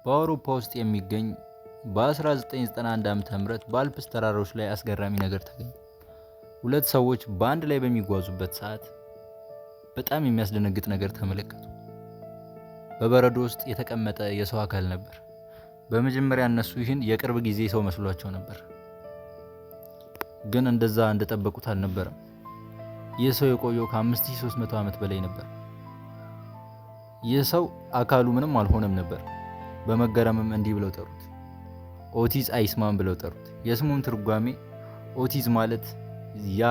በአውሮፓ ውስጥ የሚገኝ በ1991 ዓ.ም በአልፕስ ተራሮች ላይ አስገራሚ ነገር ተገኘ። ሁለት ሰዎች በአንድ ላይ በሚጓዙበት ሰዓት በጣም የሚያስደነግጥ ነገር ተመለከቱ። በበረዶ ውስጥ የተቀመጠ የሰው አካል ነበር። በመጀመሪያ እነሱ ይህን የቅርብ ጊዜ ሰው መስሏቸው ነበር፣ ግን እንደዛ እንደጠበቁት አልነበረም። ይህ ሰው የቆየው ከ5300 ዓመት በላይ ነበር። ይህ ሰው አካሉ ምንም አልሆነም ነበር። በመገረምም እንዲህ ብለው ጠሩት፣ ኦቲዝ አይስማን ብለው ጠሩት። የስሙም ትርጓሜ ኦቲዝ ማለት ያ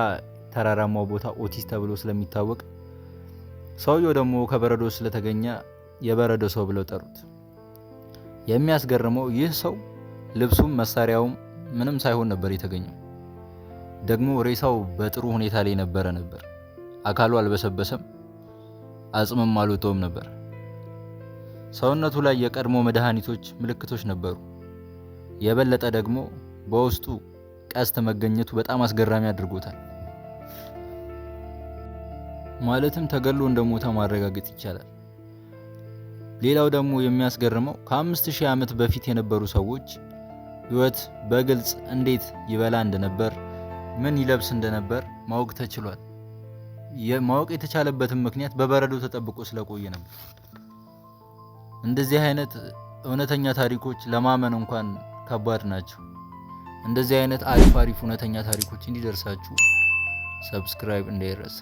ተራራማው ቦታ ኦቲዝ ተብሎ ስለሚታወቅ፣ ሰውየው ደግሞ ከበረዶ ስለተገኘ የበረዶ ሰው ብለው ጠሩት። የሚያስገርመው ይህ ሰው ልብሱም መሳሪያውም ምንም ሳይሆን ነበር የተገኘው። ደግሞ ሬሳው በጥሩ ሁኔታ ላይ ነበር። አካሉ አልበሰበሰም፣ አጽምም አልወጣውም ነበር። ሰውነቱ ላይ የቀድሞ መድኃኒቶች ምልክቶች ነበሩ። የበለጠ ደግሞ በውስጡ ቀስት መገኘቱ በጣም አስገራሚ አድርጎታል። ማለትም ተገሎ እንደሞተ ማረጋገጥ ይቻላል። ሌላው ደግሞ የሚያስገርመው ከ5000 ዓመት በፊት የነበሩ ሰዎች ሕይወት በግልጽ እንዴት ይበላ እንደነበር፣ ምን ይለብስ እንደነበር ማወቅ ተችሏል። ማወቅ የተቻለበትም ምክንያት በበረዶ ተጠብቆ ስለቆየ ነበር። እንደዚህ አይነት እውነተኛ ታሪኮች ለማመን እንኳን ከባድ ናቸው። እንደዚህ አይነት አሪፍ እውነተኛ ታሪኮች እንዲደርሳችሁ ሰብስክራይብ እንዳይረሳ።